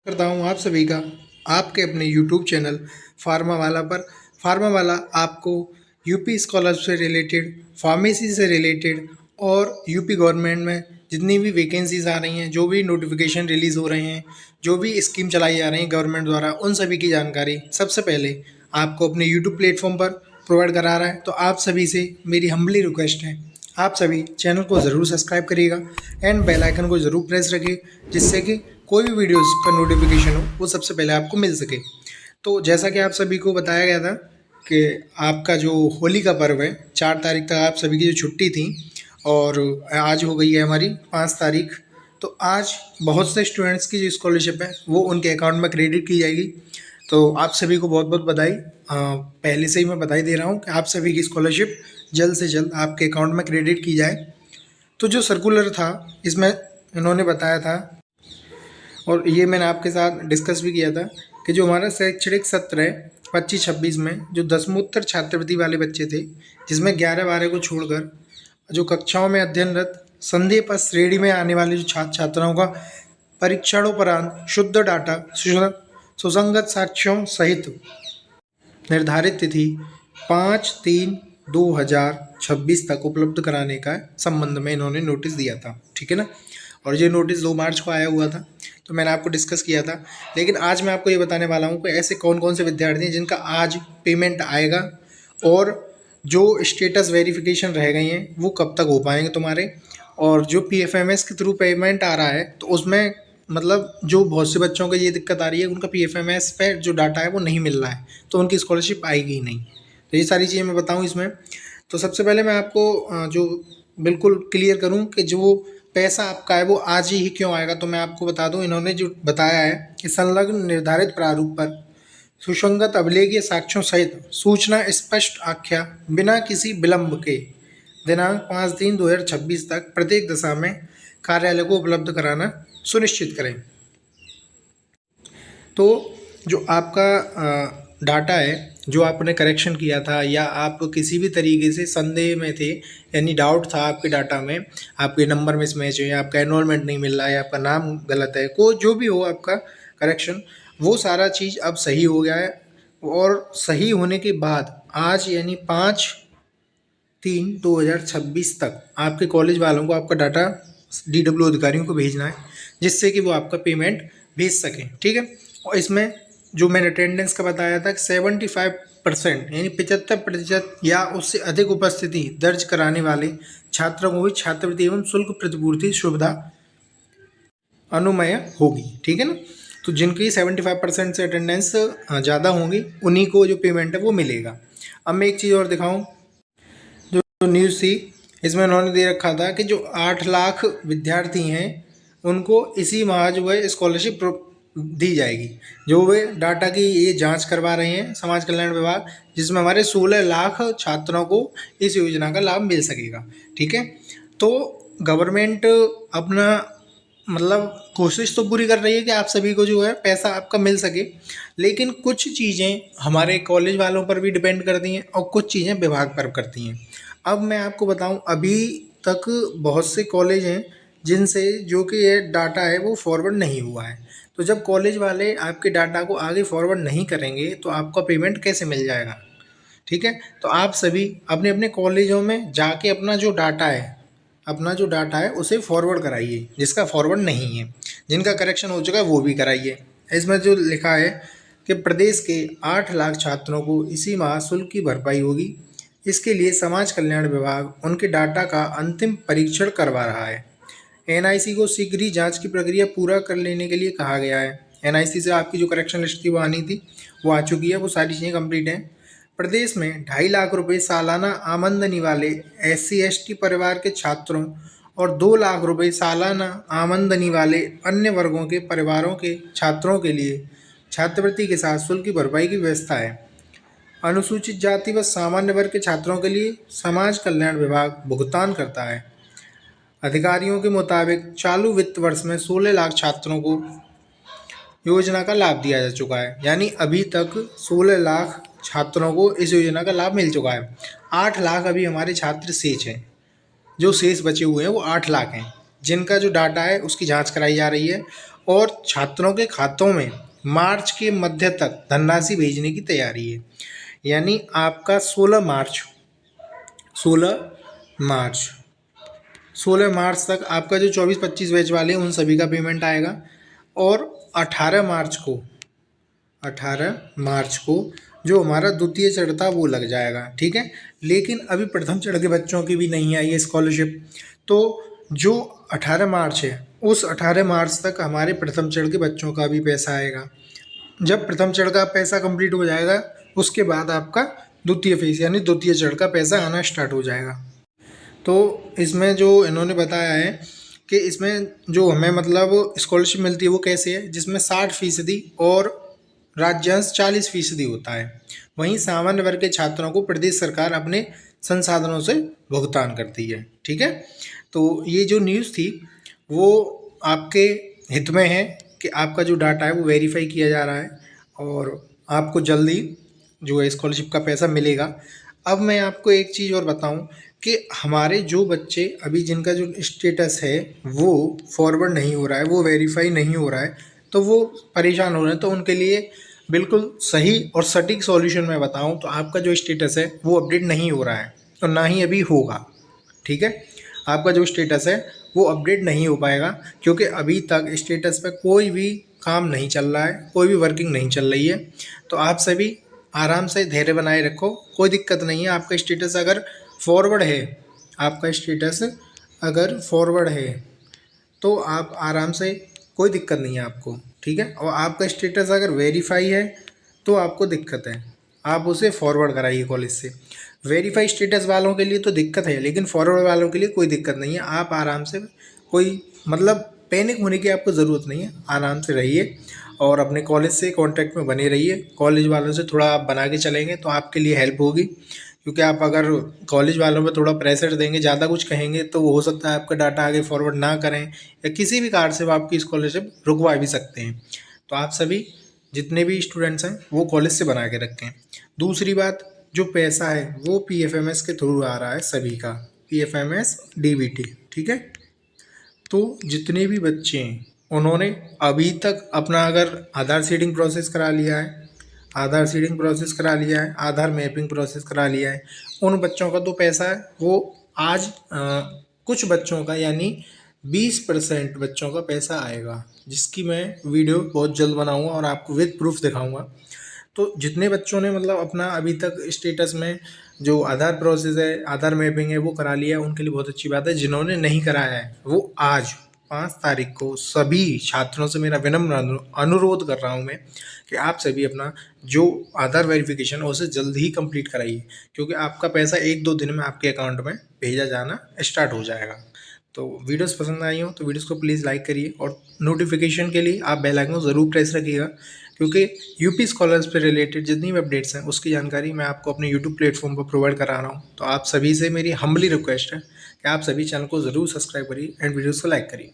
करता हूँ आप सभी का आपके अपने यूट्यूब चैनल फार्मा वाला पर। फार्मा वाला आपको यूपी स्कॉलरशिप से रिलेटेड, फार्मेसी से रिलेटेड और यूपी गवर्नमेंट में जितनी भी वैकेंसीज आ रही हैं, जो भी नोटिफिकेशन रिलीज़ हो रहे हैं, जो भी स्कीम चलाई जा रही हैं गवर्नमेंट द्वारा, उन सभी की जानकारी सबसे पहले आपको अपने यूट्यूब प्लेटफॉर्म पर प्रोवाइड करा रहा है। तो आप सभी से मेरी हम्बली रिक्वेस्ट है, आप सभी चैनल को ज़रूर सब्सक्राइब करिएगा एंड बेल आइकन को ज़रूर प्रेस रखिए, जिससे कि कोई भी वीडियोस का नोटिफिकेशन हो वो सबसे पहले आपको मिल सके। तो जैसा कि आप सभी को बताया गया था कि आपका जो होली का पर्व है, 4 तारीख तक आप सभी की जो छुट्टी थी और आज हो गई है हमारी 5 तारीख। तो आज बहुत से स्टूडेंट्स की जो स्कॉलरशिप है वो उनके अकाउंट में क्रेडिट की जाएगी। तो आप सभी को बहुत बहुत बधाई। पहले से ही मैं बधाई दे रहा हूँ कि आप सभी की स्कॉलरशिप जल्द से जल्द आपके अकाउंट में क्रेडिट की जाए। तो जो सर्कुलर था इसमें इन्होंने बताया था और ये मैंने आपके साथ डिस्कस भी किया था कि जो हमारा शैक्षणिक सत्र है 25-26 में जो दसमोत्तर छात्रवृत्ति वाले बच्चे थे, जिसमें 11-12 को छोड़कर जो कक्षाओं में अध्ययनरत संदेह पर श्रेणी में आने वाले जो छात्र छात्राओं का परीक्षणोपरांत शुद्ध डाटा सुसंगत साक्ष्यों सहित निर्धारित तिथि 5/3/2026 तक उपलब्ध कराने का संबंध में इन्होंने नोटिस दिया था। ठीक है ना। और ये नोटिस 2 मार्च को आया हुआ था, तो मैंने आपको डिस्कस किया था। लेकिन आज मैं आपको ये बताने वाला हूँ कि ऐसे कौन कौन से विद्यार्थी हैं जिनका आज पेमेंट आएगा और जो स्टेटस वेरिफिकेशन रह गई हैं वो कब तक हो पाएंगे तुम्हारे। और जो PFMS के थ्रू पेमेंट आ रहा है तो उसमें मतलब जो बहुत से बच्चों को ये दिक्कत आ रही है, उनका PFMS पे जो डाटा है वो नहीं मिल रहा है, तो उनकी स्कॉलरशिप आएगी ही नहीं। तो ये सारी चीज़ें मैं बताऊँ इसमें। तो सबसे पहले मैं आपको जो बिल्कुल क्लियर करूँ कि जो पैसा आपका है वो आज ही क्यों आएगा, तो मैं आपको बता दूं इन्होंने जो बताया है कि संलग्न निर्धारित प्रारूप पर सुसंगत अभिलेखीय साक्ष्यों सहित सूचना स्पष्ट आख्या बिना किसी विलंब के दिनांक 5/3/2026 तक प्रत्येक दशा में कार्यालय को उपलब्ध कराना सुनिश्चित करें। तो जो आपका डाटा है, जो आपने करेक्शन किया था या आप किसी भी तरीके से संदेह में थे, यानी डाउट था आपके डाटा में, आपके नंबर मिसमैच है, आपका एनरोलमेंट नहीं मिल रहा है, आपका नाम गलत है, कोई जो भी हो आपका करेक्शन, वो सारा चीज़ अब सही हो गया है। और सही होने के बाद आज यानी 5/3/2026 तक आपके कॉलेज वालों को आपका डाटा DW अधिकारियों को भेजना है, जिससे कि वो आपका पेमेंट भेज सकें। ठीक है। और इसमें जो मैंने अटेंडेंस का बताया था कि 75% यानी 75% या उससे अधिक उपस्थिति दर्ज कराने वाले छात्रों को भी छात्रवृत्ति एवं शुल्क प्रतिपूर्ति सुविधा अनुमय होगी। ठीक है ना। तो जिनकी 75% से अटेंडेंस ज़्यादा होंगी उन्हीं को जो पेमेंट है वो मिलेगा। अब मैं एक चीज़ और दिखाऊं, जो न्यूज़ थी इसमें उन्होंने दे रखा था कि जो 8 लाख विद्यार्थी हैं उनको इसी माह जो है स्कॉलरशिप दी जाएगी। जो वे डाटा की ये जांच करवा रहे हैं समाज कल्याण विभाग, जिसमें हमारे 16 लाख छात्रों को इस योजना का लाभ मिल सकेगा। ठीक है। तो गवर्नमेंट अपना मतलब कोशिश तो पूरी कर रही है कि आप सभी को जो है पैसा आपका मिल सके, लेकिन कुछ चीज़ें हमारे कॉलेज वालों पर भी डिपेंड करती हैं और कुछ चीज़ें विभाग पर करती हैं। अब मैं आपको बताऊं, अभी तक बहुत से कॉलेज हैं जिनसे जो कि ये डाटा है वो फॉरवर्ड नहीं हुआ है। तो जब कॉलेज वाले आपके डाटा को आगे फॉरवर्ड नहीं करेंगे तो आपका पेमेंट कैसे मिल जाएगा। ठीक है। तो आप सभी अपने अपने कॉलेजों में जाके अपना जो डाटा है उसे फॉरवर्ड कराइए, जिसका फॉरवर्ड नहीं है। जिनका करेक्शन हो चुका है वो भी कराइए। इसमें जो लिखा है कि प्रदेश के 8 लाख छात्रों को इसी माह शुल्क की भरपाई होगी। इसके लिए समाज कल्याण विभाग उनके डाटा का अंतिम परीक्षण करवा रहा है। NIC को शीघ्र ही जांच की प्रक्रिया पूरा कर लेने के लिए कहा गया है। NIC से आपकी जो करेक्शन लिस्ट थी वो आनी थी, वो आ चुकी है, वो सारी चीज़ें कंप्लीट हैं। प्रदेश में 2.5 लाख रुपए सालाना आमदनी वाले SC/ST परिवार के छात्रों और 2 लाख रुपए सालाना आमदनी वाले अन्य वर्गों के परिवारों के छात्रों के लिए छात्रवृत्ति के साथ शुल्क की भरपाई की व्यवस्था है। अनुसूचित जाति व सामान्य वर्ग के छात्रों के लिए समाज कल्याण विभाग भुगतान करता है। अधिकारियों के मुताबिक चालू वित्त वर्ष में 16 लाख छात्रों को योजना का लाभ दिया जा चुका है, यानी अभी तक 16 लाख छात्रों को इस योजना का लाभ मिल चुका है। 8 लाख अभी हमारे छात्र शेष हैं, जो शेष बचे हुए हैं वो 8 लाख हैं, जिनका जो डाटा है उसकी जांच कराई जा रही है। और छात्रों के खातों में मार्च के मध्य तक धनराशि भेजने की तैयारी है। यानी आपका 16 मार्च तक आपका जो 24-25 बैच वाले हैं उन सभी का पेमेंट आएगा। और 18 मार्च को जो हमारा द्वितीय चरण था वो लग जाएगा, ठीक है। लेकिन अभी प्रथम चरण के बच्चों की भी नहीं आई है स्कॉलरशिप। तो जो 18 मार्च है उस 18 मार्च तक हमारे प्रथम चरण के बच्चों का भी पैसा आएगा। जब प्रथम चरण का पैसा कंप्लीट हो जाएगा उसके बाद आपका द्वितीय फेज यानी द्वितीय चरण का पैसा आना स्टार्ट हो जाएगा। तो इसमें जो इन्होंने बताया है कि इसमें जो हमें मतलब स्कॉलरशिप मिलती है वो कैसे है, जिसमें 60% और राज्यांश 40% होता है। वहीं सामान्य वर्ग के छात्रों को प्रदेश सरकार अपने संसाधनों से भुगतान करती है, ठीक है। तो ये जो न्यूज़ थी वो आपके हित में है कि आपका जो डाटा है वो वेरीफाई किया जा रहा है और आपको जल्दी जो है स्कॉलरशिप का पैसा मिलेगा। अब मैं आपको एक चीज़ और बताऊं कि हमारे जो बच्चे अभी जिनका जो स्टेटस है वो फॉरवर्ड नहीं हो रहा है, वो वेरीफाई नहीं हो रहा है, तो वो परेशान हो रहे हैं। तो उनके लिए बिल्कुल सही और सटीक सॉल्यूशन मैं बताऊं तो आपका जो स्टेटस है वो अपडेट नहीं हो रहा है और ना ही अभी होगा, ठीक है। आपका जो स्टेटस है वो अपडेट नहीं हो पाएगा क्योंकि अभी तक स्टेटस पे कोई भी काम नहीं चल रहा है, कोई भी वर्किंग नहीं चल रही है। तो आप सभी आराम से धैर्य बनाए रखो, कोई दिक्कत नहीं है। आपका स्टेटस अगर फॉरवर्ड है, आपका स्टेटस अगर फॉरवर्ड है तो आप आराम से, कोई दिक्कत नहीं है आपको, ठीक है। और आपका स्टेटस अगर वेरीफाई है तो आपको दिक्कत है, आप उसे फॉरवर्ड कराइए कॉलेज से। वेरीफाई स्टेटस वालों के लिए तो दिक्कत है लेकिन फॉरवर्ड वालों के लिए कोई दिक्कत नहीं है। आप आराम से, कोई मतलब पैनिक होने की आपको ज़रूरत नहीं है, आराम से रहिए और अपने कॉलेज से कांटेक्ट में बने रहिए। कॉलेज वालों से थोड़ा आप बना के चलेंगे तो आपके लिए हेल्प होगी, क्योंकि आप अगर कॉलेज वालों पर थोड़ा प्रेशर देंगे, ज़्यादा कुछ कहेंगे तो वो हो सकता है आपका डाटा आगे फॉरवर्ड ना करें या किसी भी कारण से वो आपकी स्कॉलरशिप रुकवा भी सकते हैं। तो आप सभी जितने भी स्टूडेंट्स हैं वो कॉलेज से बना के रखें। दूसरी बात, जो पैसा है वो PFMS के थ्रू आ रहा है सभी का, PFMS DBT, ठीक है। तो जितने भी बच्चे हैं उन्होंने अभी तक अपना अगर आधार सीडिंग प्रोसेस करा लिया है, आधार मैपिंग प्रोसेस करा लिया है, उन बच्चों का तो पैसा है वो आज कुछ बच्चों का यानी 20% बच्चों का पैसा आएगा, जिसकी मैं वीडियो बहुत जल्द बनाऊंगा और आपको विद प्रूफ दिखाऊंगा। तो जितने बच्चों ने मतलब अपना अभी तक स्टेटस में जो आधार प्रोसेस है, आधार मैपिंग है वो करा लिया, उनके लिए बहुत अच्छी बात है। जिन्होंने नहीं कराया है वो आज 5 तारीख को सभी छात्रों से मेरा विनम्र अनुरोध कर रहा हूँ मैं कि आप सभी अपना जो आधार वेरिफिकेशन है उसे जल्द ही कंप्लीट कराइए, क्योंकि आपका पैसा 1-2 दिन में आपके अकाउंट में भेजा जाना स्टार्ट हो जाएगा। तो वीडियोस पसंद आई हो तो वीडियोस को प्लीज़ लाइक करिए और नोटिफिकेशन के लिए आप बेल आइकन को ज़रूर प्रेस रखिएगा, क्योंकि यूपी स्कॉलर्स पे रिलेटेड जितनी भी अपडेट्स हैं उसकी जानकारी मैं आपको अपने यूट्यूब प्लेटफॉर्म पर प्रोवाइड करा रहा हूँ। तो आप सभी से मेरी हम्बली रिक्वेस्ट है कि आप सभी चैनल को ज़रूर सब्सक्राइब करिए एंड वीडियोज़ को लाइक करिए।